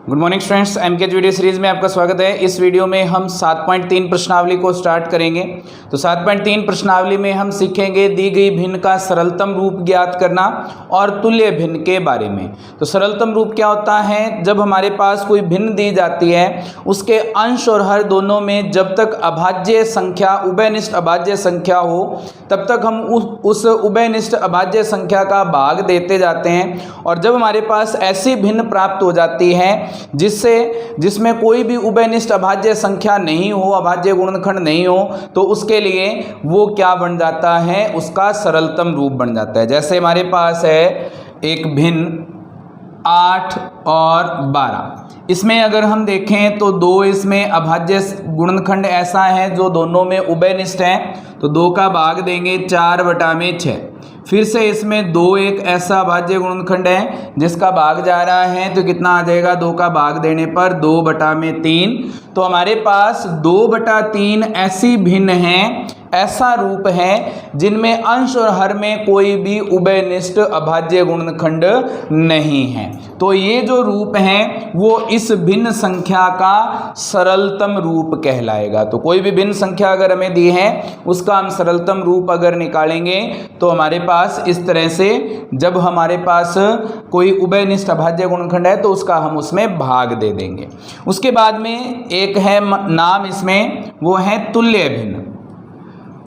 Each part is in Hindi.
Good morning students, MKH video series में आपका स्वागत है। इस वीडियो में हम 7.3 प्रश्नावली को स्टार्ट करेंगे। तो 7.3 प्रश्नावली में हम सीखेंगे दी गई भिन्न का सरलतम रूप ज्ञात करना और तुल्य भिन्न के बारे में। तो सरलतम रूप क्या होता है? जब हमारे पास कोई भिन्न दी जाती है, उसके अंश और हर दोनों में जब तक अभाज्य संख्या उभयनिष्ठ अभाज्य संख्या हो तब तक हम उस उभयनिष्ठ अभाज्य संख्या का भाग देते जाते हैं। और जब हमारे पास ऐसी भिन्न प्राप्त हो जाती है जिसमें कोई भी उभयनिष्ठ अभाज्य संख्या नहीं हो, अभाज्य गुणनखंड नहीं हो, तो उसके लिए वो क्या बन जाता है? उसका सरलतम रूप बन जाता है। जैसे हमारे पास है एक भिन्न 8 और 12। इसमें अगर हम देखें तो दो इसमें अभाज्य गुणनखंड ऐसा है जो दोनों में उभयनिष्ठ है, तो 2 का भाग देंगे 4/6। फिर से इसमें 2 एक ऐसा अभाज्य गुणनखंड है जिसका भाग जा रहा है, तो कितना आ जाएगा? 2 का भाग देने पर 2/3। तो हमारे पास 2/3 ऐसी भिन्न हैं, ऐसा रूप है जिनमें अंश और हर में कोई भी उभयनिष्ठ अभाज्य गुणनखंड नहीं है। तो ये जो रूप है वो इस भिन्न संख्या का सरलतम रूप कहलाएगा। तो कोई भी भिन्न संख्या अगर हमें दी है, उसका हम सरलतम रूप अगर निकालेंगे तो हमारे पास इस तरह से, जब हमारे पास कोई उभयनिष्ठ अभाज्य गुणनखंड है तो उसका हम उसमें भाग दे देंगे। उसके बाद में एक है नाम इसमें, वो है तुल्य भिन्न।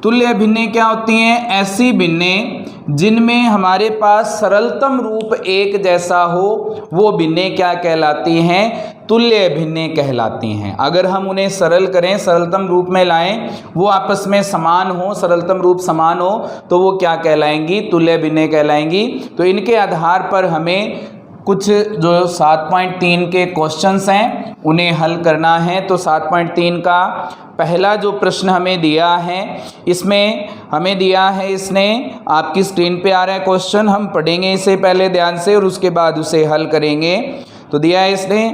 तुल्य भिन्नें क्या होती हैं? ऐसी भिन्नें जिनमें हमारे पास सरलतम रूप एक जैसा हो, वो भिन्नें क्या कहलाती हैं? तुल्य भिन्नें कहलाती हैं। अगर हम उन्हें सरल करें, सरलतम रूप में लाएं, वो आपस में समान हो, सरलतम रूप समान हो, तो वो क्या कहलाएंगी? तुल्य भिन्नें कहलाएंगी। तो इनके आधार पर हमें कुछ जो 7.3 के क्वेश्चंस हैं उन्हें हल करना है। तो 7.3 का पहला जो प्रश्न हमें दिया है, इसमें हमें दिया है, इसने आपकी स्क्रीन पे आ रहा है क्वेश्चन, हम पढ़ेंगे इसे पहले ध्यान से और उसके बाद उसे हल करेंगे। तो दिया है इसने,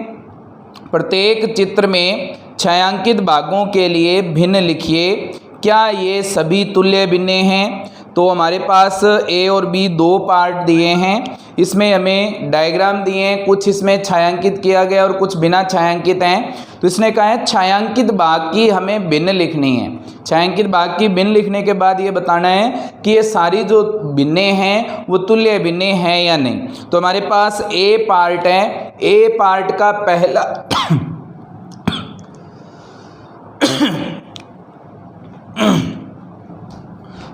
प्रत्येक चित्र में छायांकित भागों के लिए भिन्न लिखिए, क्या ये सभी तुल्य भिन्नें हैं? तो हमारे पास ए और बी 2 पार्ट दिए हैं, इसमें हमें डायग्राम दिए हैं, कुछ इसमें छायांकित किया गया और कुछ बिना छायांकित हैं। तो इसने कहा है छायांकित भाग की हमें भिन्न लिखनी है। छायांकित भाग की भिन्न लिखने के बाद ये बताना है कि ये सारी जो भिन्नें हैं वो तुल्य भिन्नें हैं या नहीं। तो हमारे पास ए पार्ट है, ए पार्ट का पहला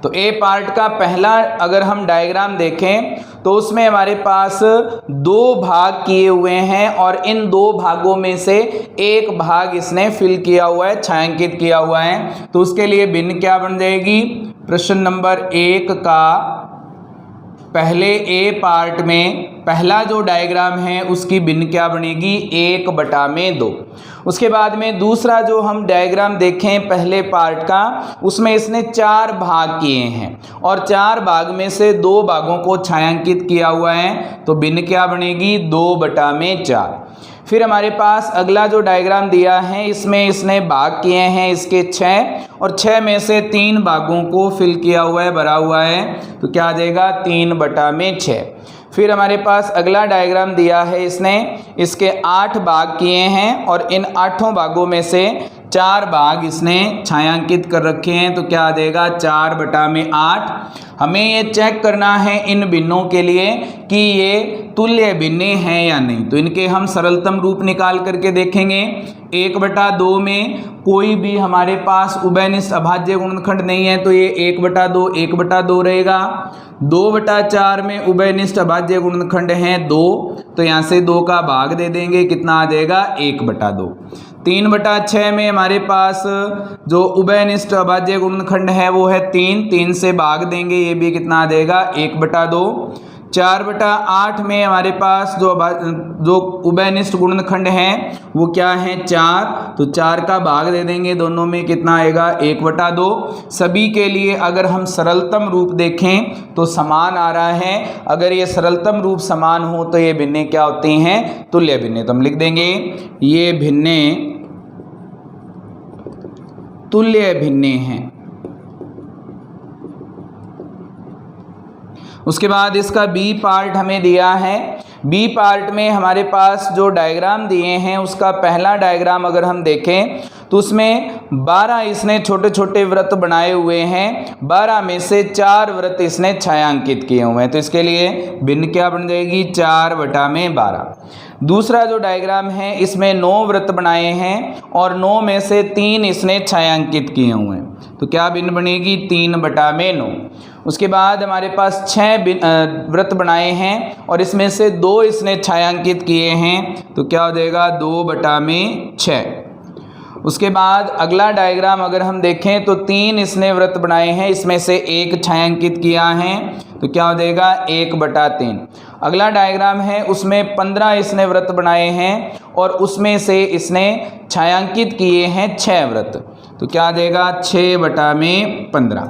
तो ए पार्ट का पहला अगर हम डायग्राम देखें तो उसमें हमारे पास 2 भाग किए हुए हैं और इन 2 भागों में से एक भाग इसने फिल किया हुआ है, छायांकित किया हुआ है। तो उसके लिए भिन्न क्या बन जाएगी? प्रश्न नंबर 1 का पहले ए पार्ट में पहला जो डायग्राम है उसकी भिन्न क्या बनेगी? 1/2। उसके बाद में दूसरा जो हम डायग्राम देखें पहले पार्ट का, उसमें इसने 4 भाग किए हैं और 4 भाग में से 2 भागों को छायांकित किया हुआ है, तो भिन्न क्या बनेगी? 2/4। फिर हमारे पास अगला जो डायग्राम दिया है, इसमें इसने भाग किए हैं इसके 6 और 6 में से 3 भागों को फिल किया हुआ है, भरा हुआ है, तो क्या आ जाएगा? 3/6। फिर हमारे पास अगला डायग्राम दिया है इसने, इसके 8 भाग किए हैं और इन 8 भागों में से 4 भाग इसने छायांकित कर रखे हैं, तो क्या आ जाएगा? 4/8। हमें ये चेक करना है इन भिन्नों के लिए कि ये तुल्य भिन्नें हैं या नहीं। तो इनके हम सरलतम रूप निकाल करके देखेंगे। 1/2 में कोई भी हमारे पास उभयनिष्ठ अभाज्य गुणनखंड नहीं है, तो ये 1/2 1/2 रहेगा। 2/4 में उभयनिष्ठ अभाज्य गुणनखंड हैं 2, तो यहाँ से 2 का भाग दे देंगे, कितना आ जाएगा? 1/2। 3/6 में हमारे पास जो उभयनिष्ठ अभाज्य गुणनखंड है वो है 3 से भाग देंगे, ये भी कितना आ जाएगा? 1/2। 4/8 में हमारे पास जो उभयनिष्ठ गुणनखंड हैं वो क्या है? 4, तो 4 का भाग दे देंगे, दोनों में कितना आएगा? 1/2। सभी के लिए अगर हम सरलतम रूप देखें तो समान आ रहा है। अगर ये सरलतम रूप समान हो तो ये भिन्नें क्या होती हैं? तुल्य भिन्नें। तो हम लिख देंगे ये भिन्नें तुल्य भिन्नें हैं। उसके बाद इसका बी पार्ट हमें दिया है, बी पार्ट में हमारे पास जो डायग्राम दिए हैं उसका पहला डायग्राम अगर हम देखें तो उसमें 12 इसने छोटे छोटे वृत्त बनाए हुए हैं, 12 में से 4 वृत्त इसने छायांकित किए हुए हैं। तो इसके लिए भिन्न क्या बन जाएगी, 4/12। दूसरा जो डायग्राम है इसमें 9 वृत्त बनाए हैं और 9 में से 3 इसने छायांकित किए हुए हैं। तो क्या भिन्न बनेगी, 3/9। उसके बाद हमारे पास 6 वृत्त बनाए हैं और इसमें से 2 इसने छायांकित किए हैं। तो क्या हो जाएगा, 2/6। उसके बाद अगला डायग्राम अगर हम देखें तो 3 इसने वृत्त बनाए हैं, इसमें से 1 छायांकित किया है। तो क्या हो जाएगा, 1/3। अगला डायग्राम है उसमें 15 इसने वृत्त बनाए हैं और उसमें से इसने छायांकित किए हैं 6 वृत्त। तो क्या आ जाएगा, 6/15।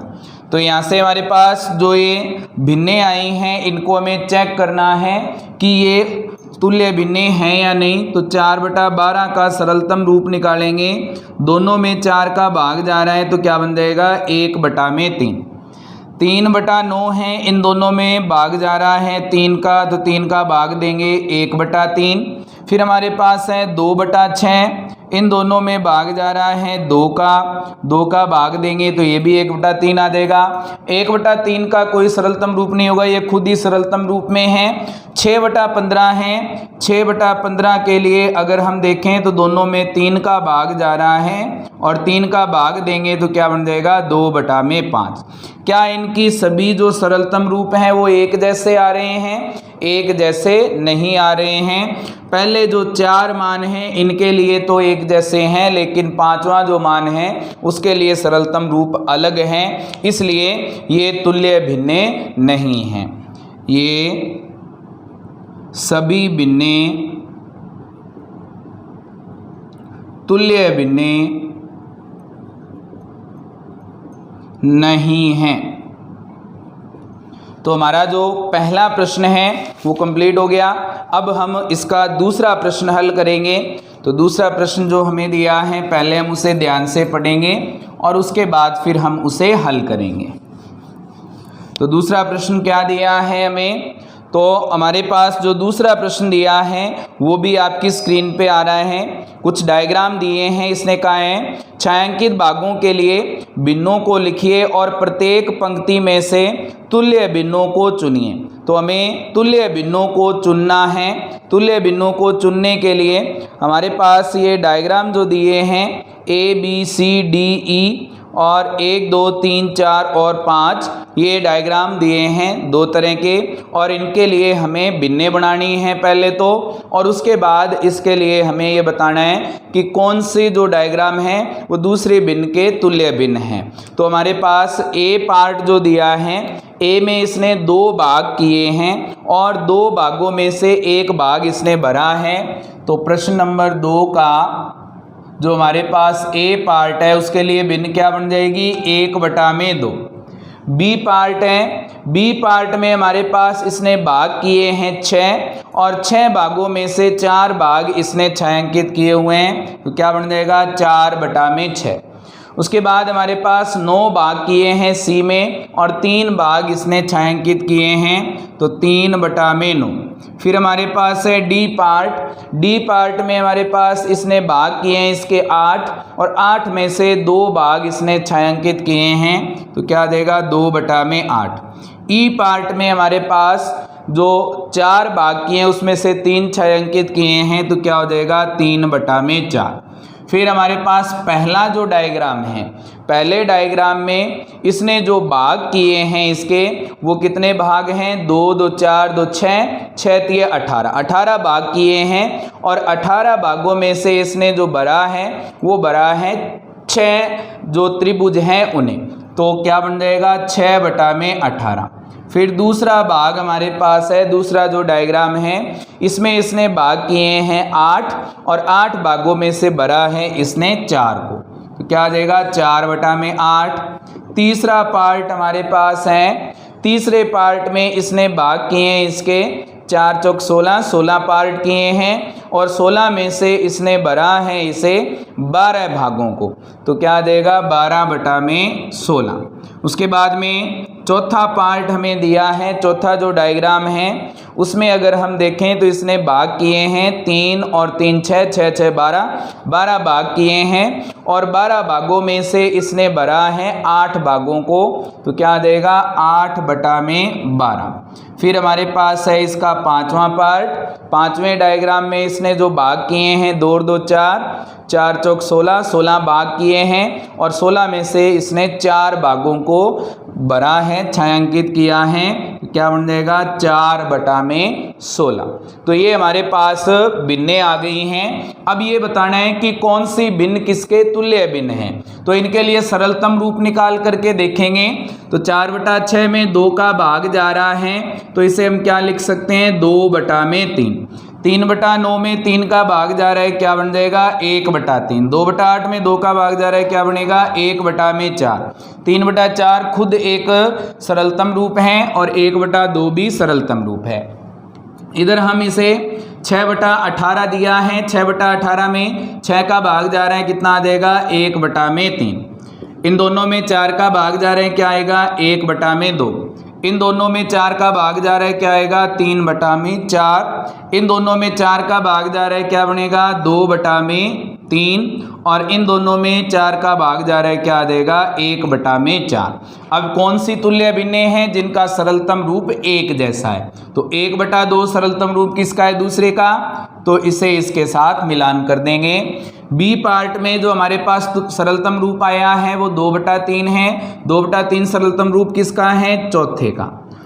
तो यहाँ से हमारे पास जो ये भिन्नें आई हैं इनको हमें चेक करना है कि ये तुल्य भिन्नें हैं या नहीं। तो 4/12 का सरलतम रूप निकालेंगे, दोनों में 4 का भाग जा रहा है तो क्या बन जाएगा, 1/3। 3/9 है, इन दोनों में भाग जा रहा है 3 का, तो 3 का भाग देंगे 1/3। फिर हमारे पास है 2/6, इन दोनों में भाग जा रहा है 2 का भाग देंगे तो ये भी 1/3 आ जाएगा। 1/3 का कोई सरलतम रूप नहीं होगा, ये खुद ही सरलतम रूप में है। 6/15 है, 6/15 के लिए अगर हम देखें तो दोनों में 3 का भाग जा रहा है और 3 का भाग देंगे तो क्या बन जाएगा, 2/5। क्या इनकी सभी जो सरलतम रूप हैं वो एक जैसे आ रहे हैं, एक जैसे नहीं आ रहे हैं। पहले जो 4 मान हैं इनके लिए तो एक जैसे हैं, लेकिन 5वां जो मान है उसके लिए सरलतम रूप अलग हैं, इसलिए ये तुल्य भिन्नें नहीं हैं। ये सभी भिन्नें तुल्य भिन्नें नहीं हैं। तो हमारा जो पहला प्रश्न है वो कंप्लीट हो गया। अब हम इसका दूसरा प्रश्न हल करेंगे। तो दूसरा प्रश्न जो हमें दिया है पहले हम उसे ध्यान से पढ़ेंगे और उसके बाद फिर हम उसे हल करेंगे। तो दूसरा प्रश्न क्या दिया है हमें, तो हमारे पास जो दूसरा प्रश्न दिया है वो भी आपकी स्क्रीन पे आ रहा है। कुछ डायग्राम दिए हैं, इसने कहा है छायांकित भागों के लिए भिन्नों को लिखिए और प्रत्येक पंक्ति में से तुल्य भिन्नों को चुनिए। तो हमें तुल्य भिन्नों को चुनना है। तुल्य भिन्नों को चुनने के लिए हमारे पास ये डायग्राम जो दिए हैं ABCDE और 1 2 3 4 और 5 ये डायग्राम दिए हैं 2 तरह के, और इनके लिए हमें भिन्नें बनानी है पहले तो, और उसके बाद इसके लिए हमें ये बताना है कि कौन से जो डायग्राम है वो दूसरे भिन्न के तुल्य भिन्न हैं। तो हमारे पास ए पार्ट जो दिया है, ए में इसने 2 भाग किए हैं और 2 भागों में से 1 भाग इसने भरा है। तो प्रश्न नंबर 2 का जो हमारे पास ए पार्ट है उसके लिए भिन्न क्या बन जाएगी, 1/2। बी पार्ट है, बी पार्ट में हमारे पास इसने भाग किए हैं 6 और 6 भागों में से 4 भाग इसने छायांकित किए हुए हैं। तो क्या बन जाएगा, 4/6। उसके बाद हमारे पास 9 भाग किए हैं सी में और 3 भाग इसने छायांकित किए हैं, तो 3/9। फिर हमारे पास है डी पार्ट। डी पार्ट में हमारे पास इसने भाग किए हैं इसके 8 और 8 में से 2 भाग इसने छायांकित किए हैं, तो क्या देगा, 2/8। ई पार्ट में हमारे पास जो 4 भाग किए हैं उसमें से 3 छायांकित किए हैं, तो क्या हो जाएगा, 3/4। फिर हमारे पास पहला जो डायग्राम है, पहले डायग्राम में इसने जो भाग किए हैं इसके वो कितने भाग हैं, 2 2 4 2 6 6 3 18 18 भाग किए हैं और 18 भागों में से इसने जो भरा है वो भरा है 6 जो त्रिभुज हैं उन्हें। तो क्या बन जाएगा, 6/18। फिर दूसरा भाग हमारे पास है, दूसरा जो डायग्राम है इसमें इसने भाग किए हैं 8 और 8 भागों में से भरा है इसने 4 को, तो क्या आ जाएगा, 4/8। तीसरा पार्ट हमारे पास है, तीसरे पार्ट में इसने भाग किए हैं इसके 4 चौक 16, 16 पार्ट किए हैं और 16 में से इसने भरा है इसे 12 भागों को, तो क्या देगा 12/16। उसके बाद में चौथा पार्ट हमें दिया है, चौथा जो डायग्राम है उसमें अगर हम देखें तो इसने भाग किए हैं 3 और 3 6, 6 6 12 भाग किए हैं और 12 भागों में से इसने भरा है 8 भागों को, तो क्या देगा 8/12। फिर हमारे पास है इसका पांचवा पार्ट, पांचवें डायग्राम में इसने जो भाग किए हैं 2 और 2 4, 4 चौक 16, 16 भाग किए हैं और 16 में से इसने 4 भागों को भरा है, छायांकित किया है, क्या बन जाएगा 4/16। तो ये हमारे पास भिन्नें आ गई हैं। अब ये बताना है कि कौन सी भिन्न किसके तुल्य भिन्न है, तो इनके लिए सरलतम रूप निकाल करके देखेंगे। तो 4/6 में 2 का भाग जा रहा है, तो इसे हम क्या लिख सकते हैं 2/3। 3/9 में 3 का भाग जा रहा है, क्या बन जाएगा 1/3। 2/8 में 2 का भाग जा रहा है, क्या बनेगा 1/4। 3/4 खुद एक सरलतम रूप है और 1/2 भी सरलतम रूप है। इधर हम इसे 6/18 दिया है, 6/18 में 6 का भाग जा रहा है, कितना आ जाएगा 1/3। इन दोनों में 4 का भाग जा रहा है, क्या आएगा 1/2। इन दोनों में 4 का भाग जा रहा है, क्या आएगा 3/4। इन दोनों में 4 का भाग जा रहा है, क्या बनेगा 2/3 और इन दोनों में 4 का भाग जा रहा है, क्या आ जाएगा 1/4। अब कौन सी तुल्य भिन्नें हैं जिनका सरलतम रूप एक जैसा है, तो 1/2 सरलतम रूप किसका है दूसरे का, तो इसे इसके साथ मिलान कर देंगे। बी पार्ट में जो हमारे पास सरलतम रूप आया है वो 2/3 है, 2/3 सरलतम रूप किसका है चौथे का,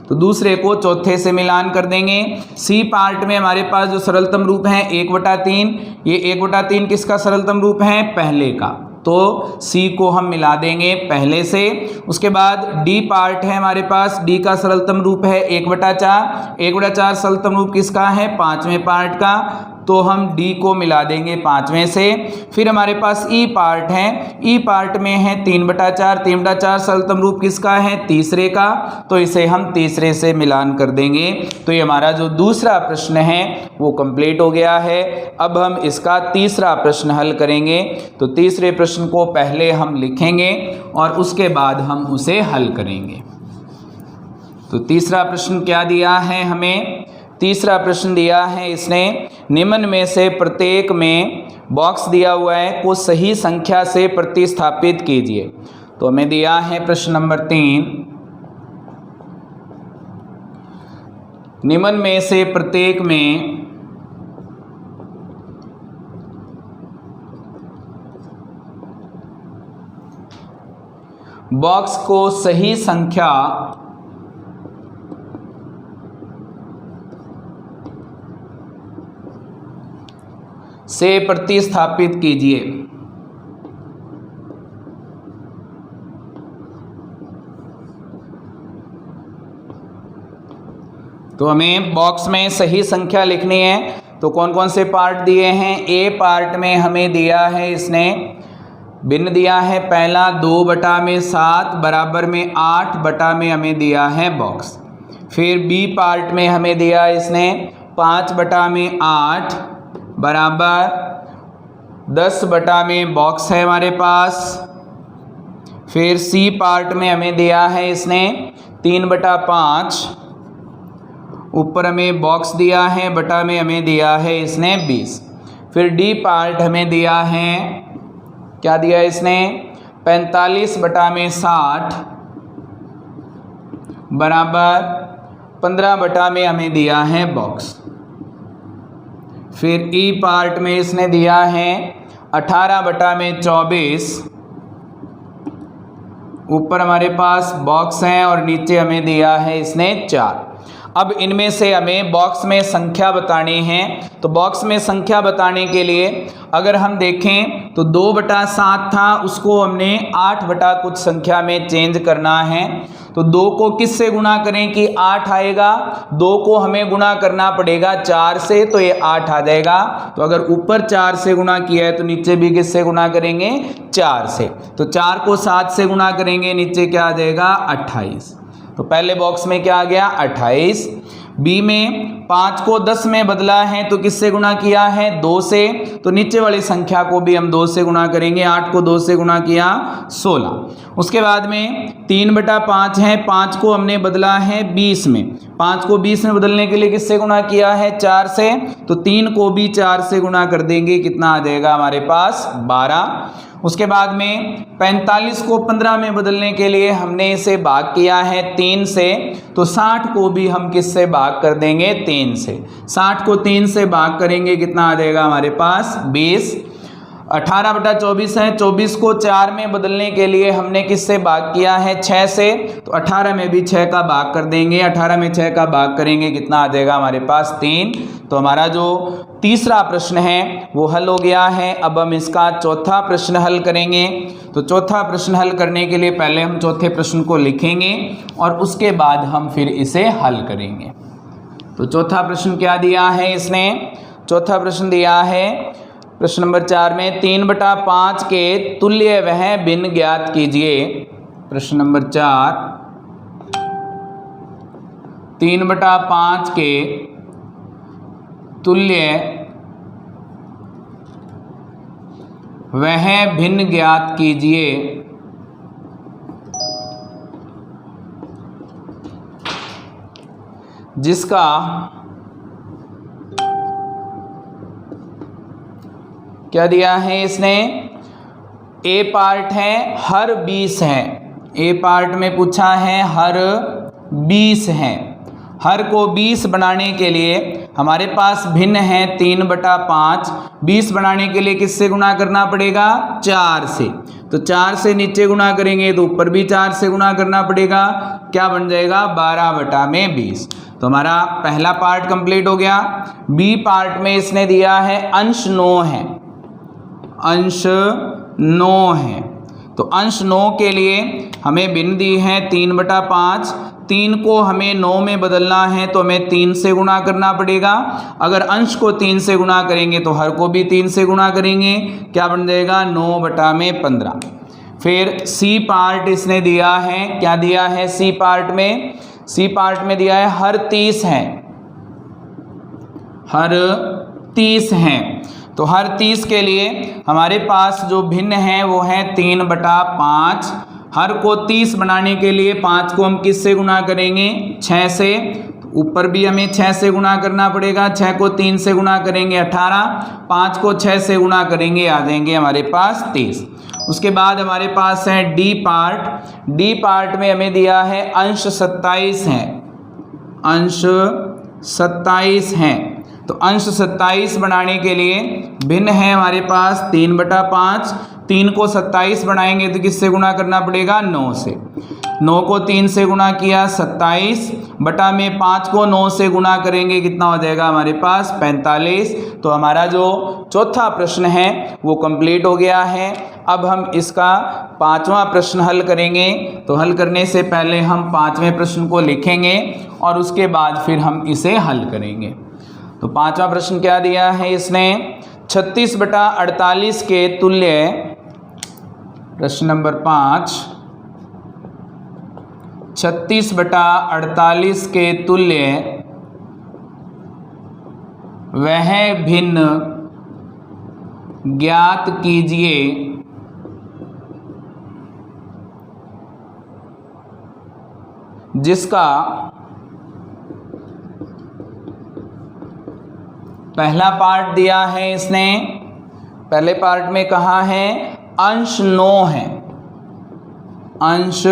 तो दूसरे को चौथे से मिलान कर देंगे। सी पार्ट में हमारे पास जो सरलतम रूप है 1/3, ये 1/3 किसका सरलतम रूप है पहले का, तो सी को हम मिला देंगे पहले से। उसके बाद डी पार्ट है हमारे पास, डी का सरलतम रूप है 1/4, 1/4 सरलतम रूप किसका है पांचवें पार्ट का, तो हम डी को मिला देंगे पांचवें से। फिर हमारे पास ई पार्ट है, ई पार्ट में है 3/4, 3/4 सरलतम रूप किसका है तीसरे का, तो इसे हम तीसरे से मिलान कर देंगे। तो ये हमारा जो दूसरा प्रश्न है वो कंप्लीट हो गया है। अब हम इसका तीसरा प्रश्न हल करेंगे, तो तीसरे प्रश्न को पहले हम लिखेंगे और उसके बाद हम उसे हल करेंगे। तो तीसरा प्रश्न क्या दिया है हमें, तीसरा प्रश्न दिया है इसने निम्न में से प्रत्येक में बॉक्स दिया हुआ है को सही संख्या से प्रतिस्थापित कीजिए। तो हमें दिया है प्रश्न नंबर 3, निम्न में से प्रत्येक में बॉक्स को सही संख्या से प्रतिस्थापित कीजिए। तो हमें बॉक्स में सही संख्या लिखनी है, तो कौन कौन से पार्ट दिए हैं, ए पार्ट में हमें दिया है इसने भिन्न दिया है पहला 2/7 बराबर में 8 हमें दिया है बॉक्स। फिर बी पार्ट में हमें दिया इसने 5/8 बराबर 10 बॉक्स है हमारे पास। फिर सी पार्ट में हमें दिया है इसने 3/5, ऊपर हमें बॉक्स दिया है, बटा में हमें दिया है इसने 20। फिर डी पार्ट हमें दिया है, क्या दिया है इसने 45/60 बराबर 15 हमें दिया है बॉक्स। फिर ई पार्ट में इसने दिया है 18/24, ऊपर हमारे पास बॉक्स हैं और नीचे हमें दिया है इसने 4। अब इनमें से हमें बॉक्स में संख्या बतानी है, तो बॉक्स में संख्या बताने के लिए अगर हम देखें तो 2/7 था, उसको हमने 8 कुछ संख्या में चेंज करना है। तो 2 को किस से गुणा करें कि 8 आएगा, 2 को हमें गुणा करना पड़ेगा 4 से, तो ये 8 आ जाएगा। तो अगर ऊपर 4 से गुणा किया है तो नीचे भी किस से गुणा करेंगे 4 से, तो 4 को 7 से गुणा करेंगे, नीचे क्या आ जाएगा 28। तो पहले बॉक्स में क्या आ गया 28। बी में 5 को 10 में बदला है तो किससे गुणा किया है? 2 से। तो नीचे वाली संख्या को भी हम 2 से गुणा करेंगे। 8 को 2 से गुणा किया 16। उसके बाद में 3/5 है, 5 को हमने बदला है 20 में। 5 को 20 में बदलने के लिए किससे गुणा किया है? 4 से। तो 3 को भी 4 से गुणा कर देंगे, कितना आ जाएगा हमारे पास? 12। उसके बाद में 45 को 15 में बदलने के लिए हमने इसे भाग किया है 3 से। तो 60 को भी हम किससे भाग कर देंगे? 3 से। 60 को 3 से भाग करेंगे, कितना आ जाएगा हमारे पास? 20। 18/24 है, 24 को 4 में बदलने के लिए हमने किससे भाग किया है? 6 से। तो 18 में भी 6 का भाग कर देंगे। 18 में 6 का भाग करेंगे, कितना आ जाएगा हमारे पास? 3। तो हमारा जो तीसरा प्रश्न है वो हल हो गया है। अब हम इसका चौथा प्रश्न हल करेंगे। तो चौथा प्रश्न हल करने के लिए पहले हम चौथे प्रश्न को लिखेंगे और उसके बाद हम फिर इसे हल करेंगे। तो चौथा प्रश्न क्या दिया है इसने? चौथा प्रश्न दिया है प्रश्न नंबर 4 में 3/5 के तुल्य वह भिन्न ज्ञात कीजिए। प्रश्न नंबर 4, 3/5 के तुल्य वह भिन्न ज्ञात कीजिए जिसका क्या दिया है इसने? ए पार्ट है हर 20 है। ए पार्ट में पूछा है हर 20 है। हर को 20 बनाने के लिए हमारे पास भिन्न है 3/5। 20 बनाने के लिए किससे गुणा करना पड़ेगा? 4 से। तो 4 से नीचे गुणा करेंगे तो ऊपर भी 4 से गुणा करना पड़ेगा। क्या बन जाएगा? 12/20। तो हमारा पहला पार्ट कंप्लीट हो गया। बी पार्ट में इसने दिया है अंश 9 है। अंश 9 है। तो अंश 9 के लिए हमें भिन्न दी है 3/5। 3 को हमें 9 में बदलना है तो हमें 3 से गुणा करना पड़ेगा। अगर अंश को 3 से गुणा करेंगे तो हर को भी 3 से गुणा करेंगे। क्या बन जाएगा? 9/15। फिर सी पार्ट इसने दिया है। क्या दिया है सी पार्ट में? सी पार्ट में दिया है हर 30 है। हर 30 है। तो हर 30 के लिए हमारे पास जो भिन्न है वो है 3/5। हर को 30 बनाने के लिए 5 को हम किससे गुणा करेंगे? 6 से। तो ऊपर भी हमें 6 से गुणा करना पड़ेगा। 6 को 3 से गुणा करेंगे 18। 5 को 6 से गुणा करेंगे, आ जाएंगे हमारे पास 30। उसके बाद हमारे पास है डी पार्ट। डी पार्ट में हमें दिया है अंश 27 है। अंश 27 है। तो अंश 27 बनाने के लिए भिन्न है हमारे पास 3/5। 3 को 27 बनाएंगे तो किससे गुणा करना पड़ेगा? 9 से। 9 को 3 से गुणा किया 27 बटा में 5 को 9 से गुणा करेंगे, कितना हो जाएगा हमारे पास? 45। तो हमारा जो चौथा प्रश्न है वो कंप्लीट हो गया है। अब हम इसका पांचवा प्रश्न हल करेंगे। तो हल करने से पहले हम पांचवें प्रश्न को लिखेंगे और उसके बाद फिर हम इसे हल करेंगे। तो पांचवा प्रश्न क्या दिया है इसने? 36/48 के तुल्य, प्रश्न नंबर 5, 36/48 के तुल्य वह भिन्न ज्ञात कीजिए जिसका पहला पार्ट दिया है इसने। पहले पार्ट में कहा है अंश 9 है। अंश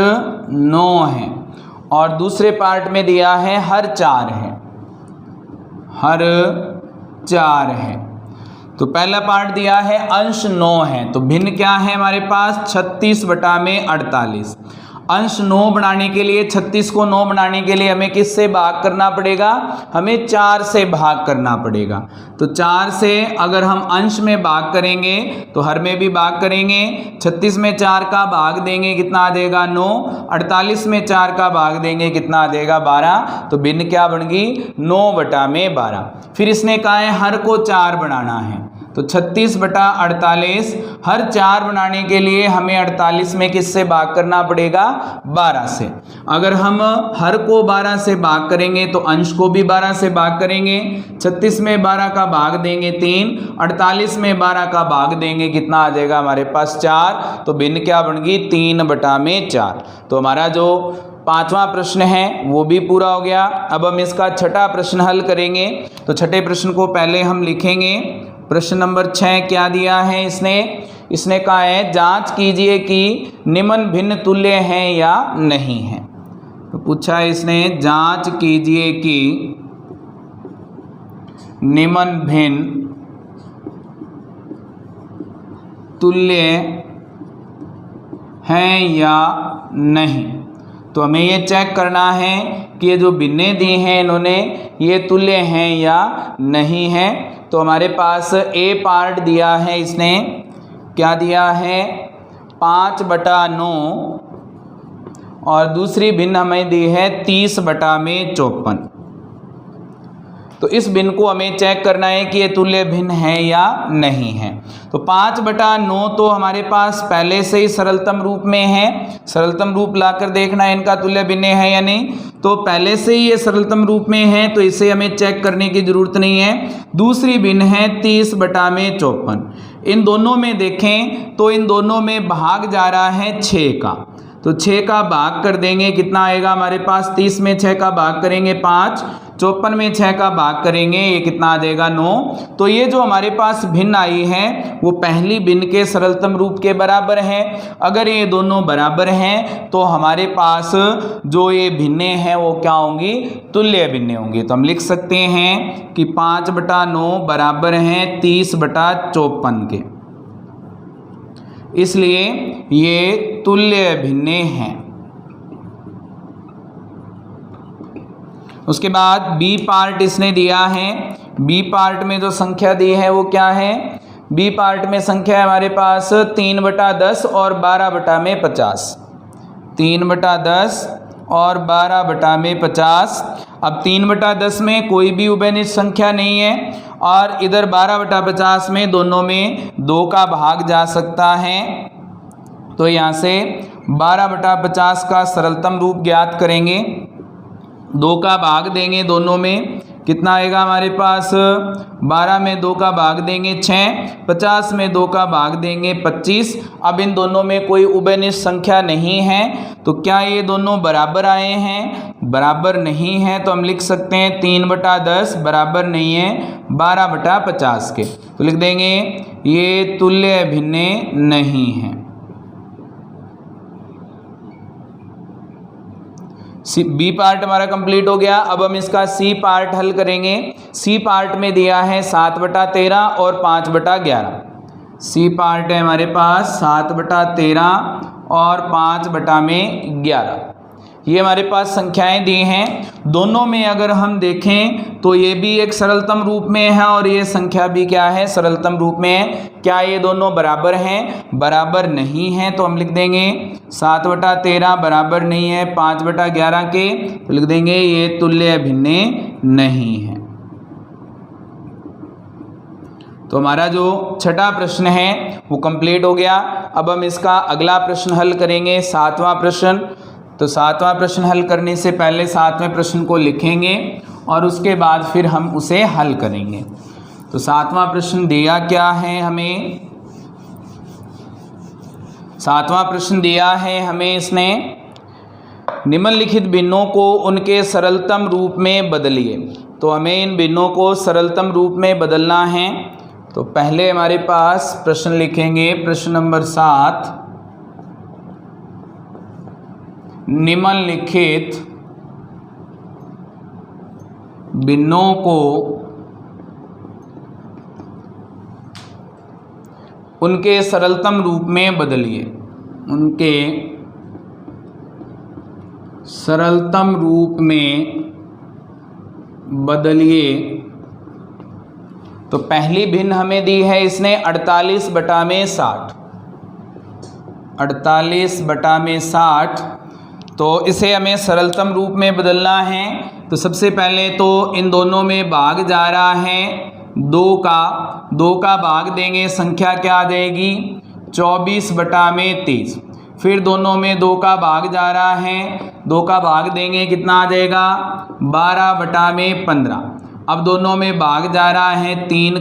9 है। और दूसरे पार्ट में दिया है हर 4 है। हर 4 है। तो पहला पार्ट दिया है अंश 9 है। तो भिन्न क्या है हमारे पास? 36/48। अंश 9 बनाने के लिए, 36 को 9 बनाने के लिए हमें किससे भाग करना पड़ेगा? हमें 4 से भाग करना पड़ेगा। तो 4 से अगर हम अंश में भाग करेंगे तो हर में भी भाग करेंगे। 36 में 4 का भाग देंगे, कितना आ जाएगा? 9। 48 में 4 का भाग देंगे, कितना आ जाएगा? 12। तो भिन्न क्या बन गई? 9/12। फिर इसने कहा है हर को 4 बनाना है। तो 36/48 हर 4 बनाने के लिए हमें 48 में किससे भाग करना पड़ेगा? 12 से। अगर हम हर को 12 से भाग करेंगे तो अंश को भी 12 से भाग करेंगे। 36 में 12 का भाग देंगे 3, 48 में 12 का भाग देंगे कितना आ जाएगा हमारे पास 4। तो भिन्न क्या बन गई 3/4। तो हमारा जो पांचवा प्रश्न है वो भी पूरा हो गया। अब हम इसका छठा प्रश्न हल करेंगे। तो छठे प्रश्न को पहले हम लिखेंगे। प्रश्न नंबर 6 क्या दिया है इसने कहा है जांच कीजिए कि निम्न भिन्न तुल्य हैं या नहीं है। तो पूछा है इसने जांच कीजिए कि निम्न भिन्न तुल्य हैं या नहीं। तो हमें ये चेक करना है कि ये जो भिन्नें दी हैं इन्होंने ये तुल्य हैं या नहीं है। तो हमारे पास ए पार्ट दिया है इसने, क्या दिया है 5/9 और दूसरी भिन्न हमें दी है 30/54। तो इस भिन्न को हमें चेक करना है कि ये तुल्य भिन्न है या नहीं है। तो 5/9 तो हमारे पास पहले से ही सरलतम रूप में है। सरलतम रूप लाकर देखना है इनका तुल्य भिन्न है या नहीं। तो पहले से ही ये सरलतम रूप में है तो इसे हमें चेक करने की जरूरत नहीं है। दूसरी भिन्न है 30/54। इन दोनों में देखें तो इन दोनों में भाग जा रहा है 6 का। तो 6 का भाग कर देंगे कितना आएगा हमारे पास 30 में 6 का भाग करेंगे 5, 54 में 6 का भाग करेंगे ये कितना आ जाएगा 9। तो ये जो हमारे पास भिन्न आई है वो पहली भिन्न के सरलतम रूप के बराबर है। अगर ये दोनों बराबर हैं तो हमारे पास जो ये भिन्नें हैं वो क्या होंगी तुल्य भिन्नें होंगी। तो हम लिख सकते हैं कि 5/9 बराबर हैं 30/54 के, इसलिए ये तुल्य भिन्नें हैं। उसके बाद बी पार्ट इसने दिया है। बी पार्ट में जो संख्या दी है वो क्या है, बी पार्ट में संख्या है हमारे पास 3/10 और 12/50। 3/10 और 12/50। अब 3/10 में कोई भी उभयनिष्ठ संख्या नहीं है और इधर 12/50 में दोनों में 2 का भाग जा सकता है। तो यहाँ से 12/50 का सरलतम रूप ज्ञात करेंगे। 2 का भाग देंगे दोनों में कितना आएगा हमारे पास 12 में 2 का भाग देंगे 6, 50 में 2 का भाग देंगे 25। अब इन दोनों में कोई उभयनिष्ठ संख्या नहीं है तो क्या ये दोनों बराबर आए हैं, बराबर नहीं है। तो हम लिख सकते हैं 3/10 बराबर नहीं है 12/50 के। तो लिख देंगे ये तुल्य भिन्नें नहीं हैं। बी पार्ट हमारा कंप्लीट हो गया। अब हम इसका सी पार्ट हल करेंगे। सी पार्ट में दिया है 7/13 और 5/11। सी पार्ट है हमारे पास 7/13 और 5/11। ये हमारे पास संख्याएं दी हैं। दोनों में अगर हम देखें तो ये भी एक सरलतम रूप में है और ये संख्या भी क्या है सरलतम रूप में है। क्या ये दोनों बराबर हैं, बराबर नहीं हैं। तो हम लिख देंगे 7/13 बराबर नहीं है 5/11 के। तो लिख देंगे ये तुल्य भिन्नें नहीं है। तो हमारा जो छठा प्रश्न है वो कंप्लीट हो गया। अब हम इसका अगला प्रश्न हल करेंगे, 7वां प्रश्न। तो 7वां प्रश्न हल करने से पहले 7वें प्रश्न को लिखेंगे और उसके बाद फिर हम उसे हल करेंगे। तो 7वां प्रश्न दिया क्या है हमें, 7वां प्रश्न दिया है हमें इसने निम्नलिखित भिन्नों को उनके सरलतम रूप में बदलिए। तो हमें इन भिन्नों को सरलतम रूप में बदलना है। तो पहले हमारे पास प्रश्न लिखेंगे, प्रश्न नंबर 7, निम्नलिखित भिन्नों को उनके सरलतम रूप में बदलिए। उनके सरलतम रूप में बदलिए। तो पहली भिन्न हमें दी है इसने 48/60। 48/60। तो इसे हमें सरलतम रूप में बदलना है। तो सबसे पहले तो इन दोनों में भाग जा रहा है 2 का। 2 का भाग देंगे संख्या क्या आ जाएगी 24/30। फिर दोनों में 2 का भाग जा रहा है, 2 का भाग देंगे कितना आ जाएगा 12/15। अब दोनों में भाग जा रहा है 3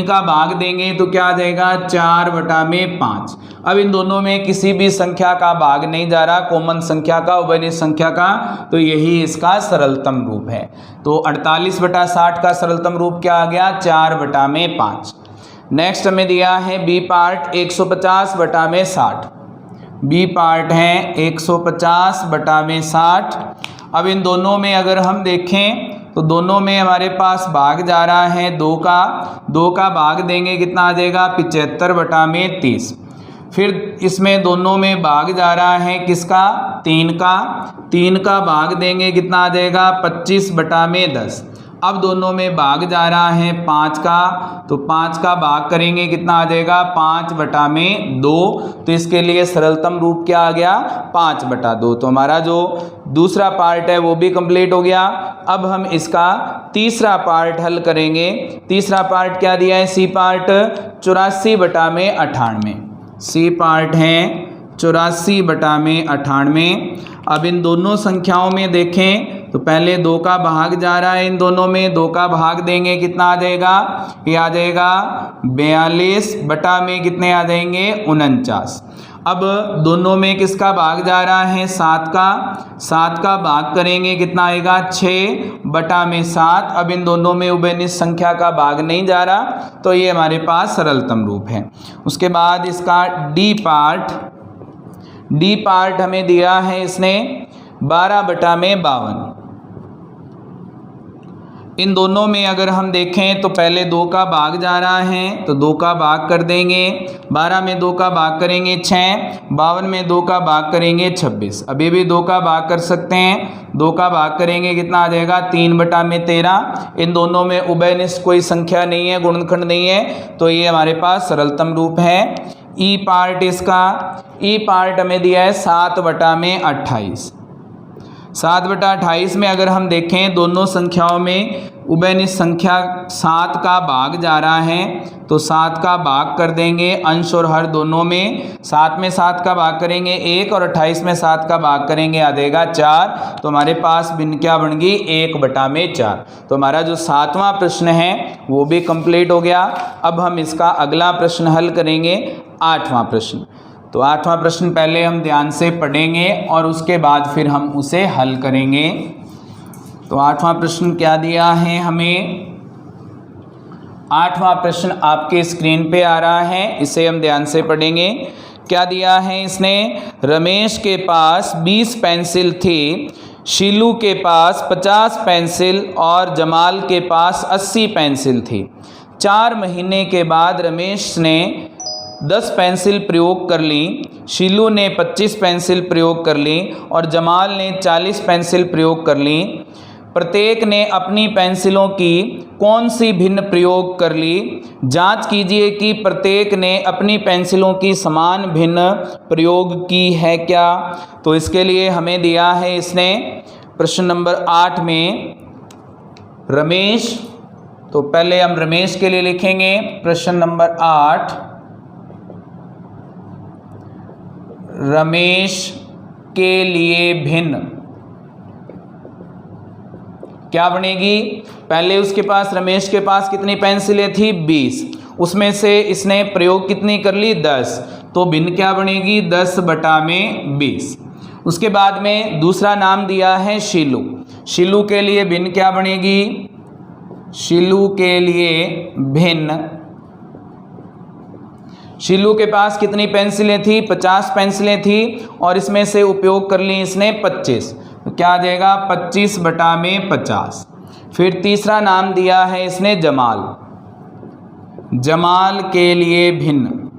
का भाग देंगे तो क्या आ जाएगा 4/5। अब इन दोनों में किसी भी संख्या का भाग नहीं जा रहा, कॉमन संख्या का, उभयनिष्ठ संख्या का, तो यही इसका सरलतम रूप है। तो 48/60 का सरलतम रूप क्या आ गया 4/5। नेक्स्ट हमें दिया है बी पार्ट 150/60। बी पार्ट है 150/60। अब इन दोनों में अगर हम देखें तो दोनों में हमारे पास भाग जा रहा है 2 का भाग देंगे कितना आ जाएगा 75/30। फिर इसमें दोनों में भाग जा रहा है किसका 3 का भाग देंगे कितना आ जाएगा 25/10। अब दोनों में भाग जा रहा है 5 का, तो 5 का भाग करेंगे कितना आ जाएगा 5/2। तो इसके लिए सरलतम रूप क्या आ गया 5/2। तो हमारा जो दूसरा पार्ट है वो भी कंप्लीट हो गया। अब हम इसका तीसरा पार्ट हल करेंगे। तीसरा पार्ट क्या दिया है सी पार्ट 84/98। सी पार्ट है 84/98। अब इन दोनों संख्याओं में देखें तो पहले 2 का भाग जा रहा है, इन दोनों में 2 का भाग देंगे कितना आ जाएगा, ये आ जाएगा 42 कितने आ जाएंगे 49। अब दोनों में किसका भाग जा रहा है 7 का भाग करेंगे कितना आएगा 6/7। अब इन दोनों में उभयनिष्ठ संख्या का भाग नहीं जा रहा, तो ये हमारे पास सरलतम रूप है। उसके बाद इसका डी पार्ट हमें दिया है इसने 12/52। इन दोनों में अगर हम देखें तो पहले 2 का भाग जा रहा है, तो 2 का भाग कर देंगे, 12 में 2 का भाग करेंगे 6, 52 में 2 का भाग करेंगे 26। अभी भी 2 का भाग कर सकते हैं, 2 का भाग करेंगे कितना आ जाएगा 3/13। इन दोनों में उभयनिष्ठ कोई संख्या नहीं है, गुणनखंड नहीं है, तो ये हमारे पास सरलतम रूप है। ई पार्ट हमें दिया है 7/28। 7/28 में अगर हम देखें दोनों संख्याओं में उभयनिष्ठ संख्या 7 का भाग जा रहा है, तो 7 का भाग कर देंगे अंश और हर दोनों में। 7 में 7 का भाग करेंगे 1 और 28 में 7 का भाग करेंगे आ जाएगा 4। तो हमारे पास भिन्न क्या बन गई 1/4। तो हमारा जो 7वां प्रश्न है वो भी कंप्लीट हो गया। अब हम इसका अगला प्रश्न हल करेंगे 8वां प्रश्न। तो 8वां प्रश्न पहले हम ध्यान से पढ़ेंगे और उसके बाद फिर हम उसे हल करेंगे। तो 8वां प्रश्न क्या दिया है हमें, 8वां प्रश्न आपके स्क्रीन पे आ रहा है, इसे हम ध्यान से पढ़ेंगे। क्या दिया है इसने, रमेश के पास 20 पेंसिल थी, शीलू के पास 50 पेंसिल और जमाल के पास 80 पेंसिल थी। 4 महीने के बाद रमेश ने 10 पेंसिल प्रयोग कर ली, शीलू ने 25 पेंसिल प्रयोग कर ली और जमाल ने 40 पेंसिल प्रयोग कर ली। प्रत्येक ने अपनी पेंसिलों की कौन सी भिन्न प्रयोग कर ली। जांच कीजिए कि प्रत्येक ने अपनी पेंसिलों की समान भिन्न प्रयोग की है क्या। तो इसके लिए हमें दिया है इसने प्रश्न नंबर 8 में रमेश, तो पहले हम रमेश के लिए लिखेंगे प्रश्न नंबर 8, रमेश के लिए भिन्न क्या बनेगी। पहले उसके पास, रमेश के पास कितनी पेंसिलें थी 20, उसमें से इसने प्रयोग कितनी कर ली 10, तो भिन्न क्या बनेगी 10/20। उसके बाद में दूसरा नाम दिया है शीलू, शीलू के लिए भिन्न क्या बनेगी, शीलू के लिए भिन्न, शीलू के पास कितनी पेंसिलें थी 50 पेंसिलें थी और इसमें से उपयोग कर ली इसने 25, तो क्या आ जाएगा 25/50। फिर तीसरा नाम दिया है इसने जमाल, जमाल के लिए भिन्न,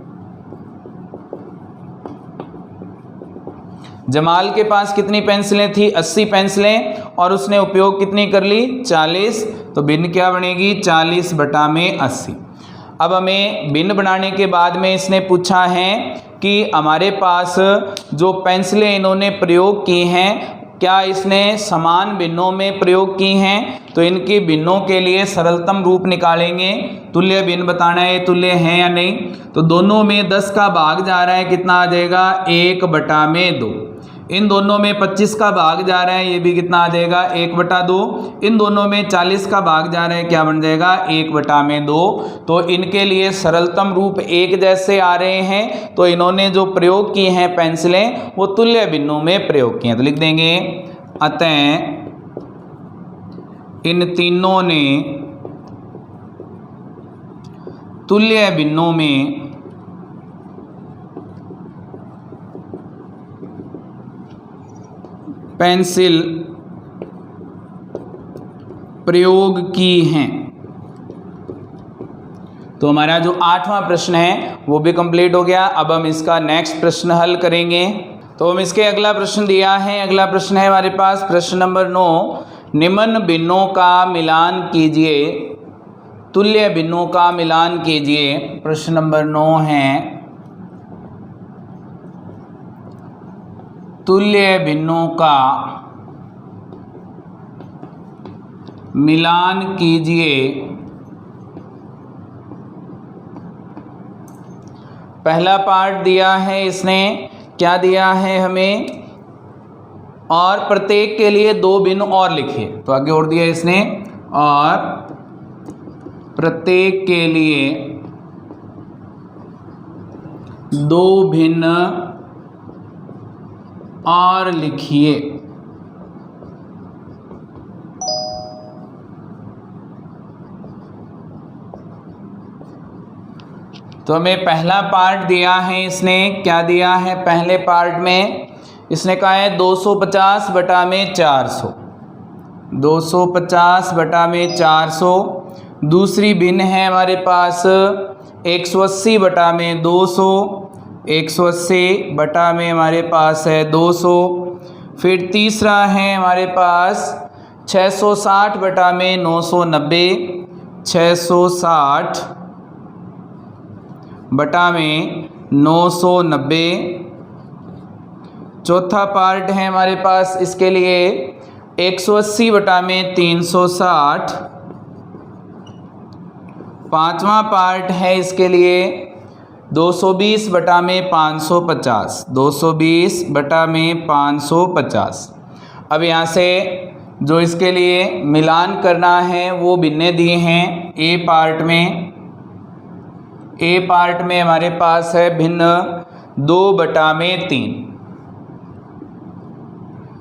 जमाल के पास कितनी पेंसिलें थी 80 पेंसिलें और उसने उपयोग कितनी कर ली 40, तो भिन्न क्या बनेगी 40/80। अब हमें भिन्न बनाने के बाद में इसने पूछा है कि हमारे पास जो पेंसिलें इन्होंने प्रयोग की हैं क्या इसने समान भिन्नों में प्रयोग की हैं, तो इनकी भिन्नों के लिए सरलतम रूप निकालेंगे। तुल्य भिन्न बताना है तुल्य हैं या नहीं। तो दोनों में 10 का भाग जा रहा है, कितना आ जाएगा 1/2। इन दोनों में 25 का भाग जा रहा है, ये भी कितना आ जाएगा 1/2। इन दोनों में 40 का भाग जा रहा है, क्या बन जाएगा 1/2। तो इनके लिए सरलतम रूप एक जैसे आ रहे हैं, तो इन्होंने जो प्रयोग की हैं पेंसिलें वो तुल्य भिन्नों में प्रयोग की हैं। तो लिख देंगे अतः इन तीनों ने तुल्य भिन्नों में पेंसिल प्रयोग की हैं। तो हमारा जो 8वां प्रश्न है वो भी कंप्लीट हो गया। अब हम इसका नेक्स्ट प्रश्न हल करेंगे। तो हम इसके अगला प्रश्न दिया है, अगला प्रश्न है हमारे पास प्रश्न नंबर 9, निम्न भिन्नों का मिलान कीजिए, तुल्य भिन्नों का मिलान कीजिए। प्रश्न नंबर 9 है तुल्य भिन्नों का मिलान कीजिए। पहला पार्ट दिया है इसने, क्या दिया है हमें, और प्रत्येक के लिए 2 भिन्न और लिखिए। तो आगे और दिया इसने, और प्रत्येक के लिए 2 भिन्न और लिखिए। तो हमें पहला पार्ट दिया है इसने, क्या दिया है पहले पार्ट में, इसने कहा है 250/400, 250/400। दूसरी भिन्न है हमारे पास 180/200, 180 में हमारे पास है 200। फिर तीसरा है हमारे पास 660/990, 660/990। चौथा पार्ट है हमारे पास इसके लिए 180/360। पांचवा पार्ट है इसके लिए 220/550, 220/550। अब यहाँ से जो इसके लिए मिलान करना है वो भिन्नें दिए हैं ए पार्ट में। ए पार्ट में हमारे पास है भिन्न 2/3।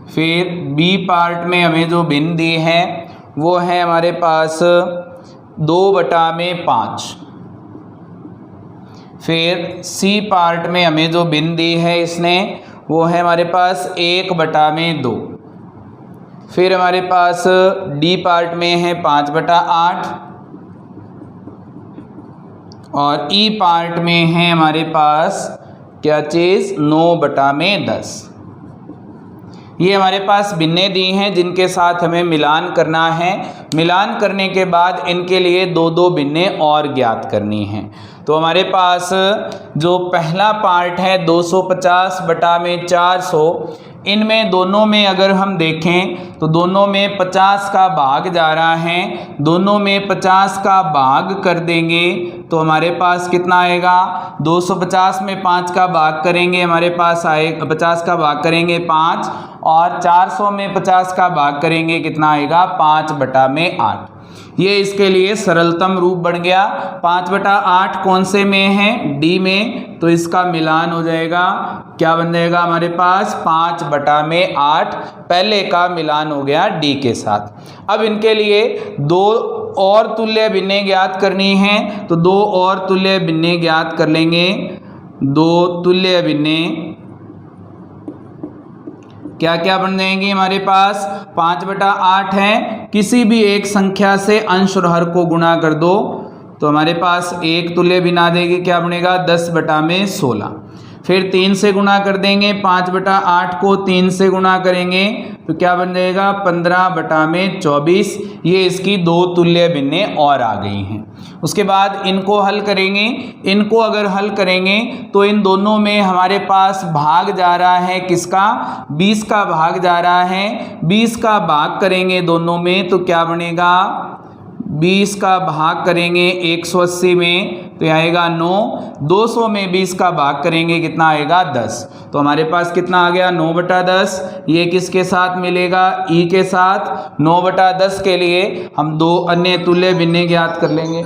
फिर बी पार्ट में हमें जो भिन्न दी है वो है हमारे पास 2/5। फिर सी पार्ट में हमें जो भिन्न दी है इसने वो है हमारे पास 1/2। फिर हमारे पास डी पार्ट में है 5/8, और ई पार्ट में है हमारे पास क्या चीज़ 9/10। ये हमारे पास भिन्नें दी हैं जिनके साथ हमें मिलान करना है। मिलान करने के बाद इनके लिए 2-2 भिन्नें और ज्ञात करनी हैं। तो हमारे पास जो पहला पार्ट है 250/400, इनमें दोनों में अगर हम देखें तो दोनों में 50 का भाग जा रहा है, दोनों में 50 का भाग कर देंगे तो हमारे पास कितना आएगा, 250 में 5 का भाग करेंगे हमारे पास आएगा 50 का भाग करेंगे 5, और 400 में 50 का भाग करेंगे कितना आएगा 5/8। ये इसके लिए सरलतम रूप बन गया। 5/8 कौन से में है, डी में, तो इसका मिलान हो जाएगा, क्या बन जाएगा हमारे पास 5/8। पहले का मिलान हो गया डी के साथ। अब इनके लिए 2 और तुल्य भिन्नें ज्ञात करनी हैं, तो 2 और तुल्य भिन्नें ज्ञात कर लेंगे। 2 तुल्य भिन्नें क्या क्या बन जाएंगी हमारे पास, 5/8 है, किसी भी एक संख्या से अंश और हर को गुणा कर दो तो हमारे पास एक तुल्य भिन्न आ जाएगी, क्या बनेगा 10/16। फिर 3 से गुणा कर देंगे, 5/8 को 3 से गुणा करेंगे तो क्या बन जाएगा 15/24। ये इसकी दो तुल्य भिन्नें और आ गई हैं। उसके बाद इनको हल करेंगे, इनको अगर हल करेंगे तो इन दोनों में हमारे पास भाग जा रहा है किसका, 20 का भाग जा रहा है। 20 का भाग करेंगे दोनों में तो क्या बनेगा, 20 का भाग करेंगे 180 में तो आएगा 9। 200 में 20 का भाग करेंगे कितना आएगा 10। तो हमारे पास कितना आ गया 9/10। ये किसके साथ मिलेगा, ई के साथ। 9/10 के लिए हम दो अन्य तुल्य भिन्नें ज्ञात कर लेंगे।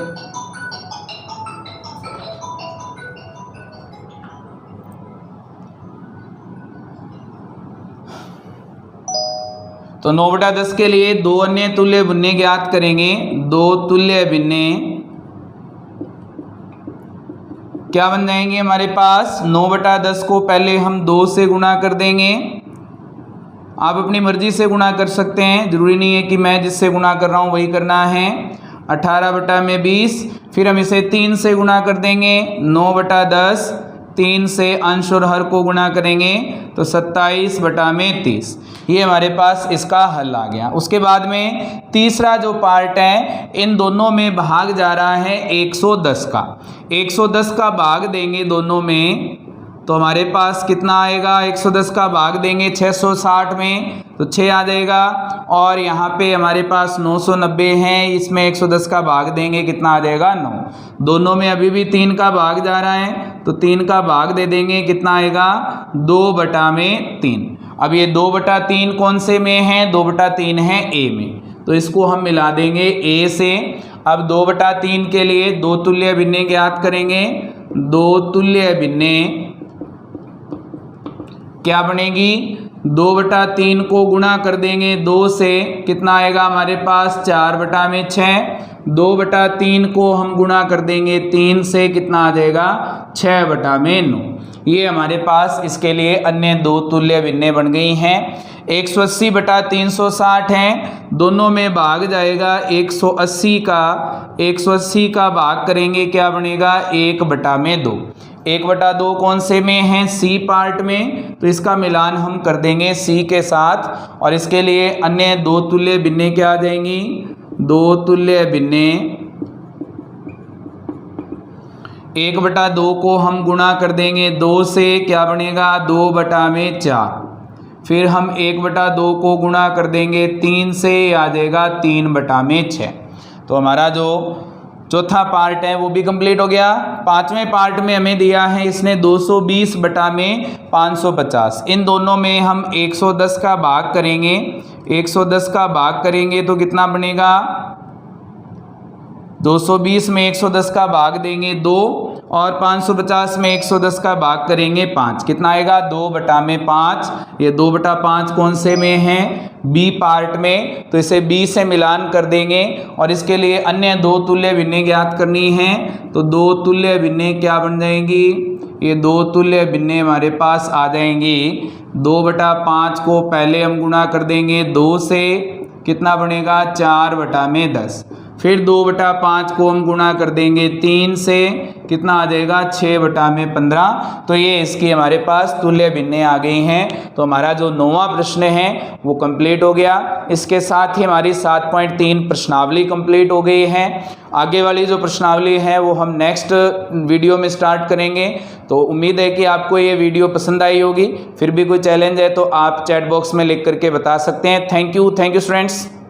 तो 9/10 के लिए दो अन्य तुल्य भिन्नें ज्ञात करेंगे। दो तुल्य भिन्नें क्या बन जाएंगे हमारे पास, 9/10 को पहले हम 2 से गुणा कर देंगे। आप अपनी मर्जी से गुणा कर सकते हैं, जरूरी नहीं है कि मैं जिससे गुणा कर रहा हूँ वही करना है। 18/20, फिर हम इसे 3 से गुणा कर देंगे। 9/10, 3 से अंश और हर को गुणा करेंगे तो 27/30। ये हमारे पास इसका हल आ गया। उसके बाद में तीसरा जो पार्ट है, इन दोनों में भाग जा रहा है 110 का। 110 का भाग देंगे दोनों में तो हमारे पास कितना आएगा, 110 का भाग देंगे 660 में तो 6 आ जाएगा। और यहाँ पे हमारे पास 990 हैं, इसमें 110 का भाग देंगे कितना आ जाएगा 9। दोनों में अभी भी 3 का भाग जा रहा है तो 3 का भाग दे देंगे कितना आएगा 2/3। अब ये 2/3 कौन से में है, 2/3 है ए में, तो इसको हम मिला देंगे ए से। अब 2/3 के लिए दो तुल्य भिन्नें ज्ञात करेंगे। दो तुल्य भिन्नें क्या बनेगी, 2/3 को गुणा कर देंगे 2 से कितना आएगा हमारे पास 4/6। 2/3 को हम गुणा कर देंगे 3 से कितना आ जाएगा 6/9। ये हमारे पास इसके लिए अन्य दो तुल्य भिन्नें बन गई हैं। 180/360 हैं, दोनों में भाग जाएगा 180 का। 180 का भाग करेंगे क्या बनेगा 1/2। 1/2 कौन से में है, सी पार्ट में, तो इसका मिलान हम कर देंगे सी के साथ। और इसके लिए अन्य दो तुल्य भिन्नें क्या आ जाएंगी, दो तुल्य भिन्नें 1/2 को हम गुणा कर देंगे 2 से क्या बनेगा 2/4। फिर हम 1/2 को गुणा कर देंगे 3 से, आ जाएगा 3/6। तो हमारा जो चौथा पार्ट है वो भी कंप्लीट हो गया। पांचवें पार्ट में हमें दिया है इसने 220/550। इन दोनों में हम 110 का भाग करेंगे। 110 का भाग करेंगे तो कितना बनेगा, 220 में 110 का भाग देंगे 2 और 550 में 110 का भाग करेंगे 5। कितना आएगा 2/5। ये 2/5 कौन से में है, बी पार्ट में, तो इसे बी से मिलान कर देंगे। और इसके लिए अन्य दो तुल्य भिन्नें ज्ञात करनी हैं। तो दो तुल्य भिन्नें क्या बन जाएंगी, ये दो तुल्य भिन्नें हमारे पास आ जाएंगी। 2/5 को पहले हम गुणा कर देंगे 2 से, कितना बनेगा 4/10। फिर 2/5 को हम गुणा कर देंगे 3 से, कितना आ जाएगा 6/15। तो ये इसकी हमारे पास तुल्य भिन्नें आ गई हैं। तो हमारा जो 9वां प्रश्न है वो कंप्लीट हो गया। इसके साथ ही हमारी 7.3 प्रश्नावली कंप्लीट हो गई है। आगे वाली जो प्रश्नावली है वो हम नेक्स्ट वीडियो में स्टार्ट करेंगे। तो उम्मीद है कि आपको ये वीडियो पसंद आई होगी। फिर भी कोई चैलेंज है तो आप चैट बॉक्स में लिख करके बता सकते हैं। Thank you students.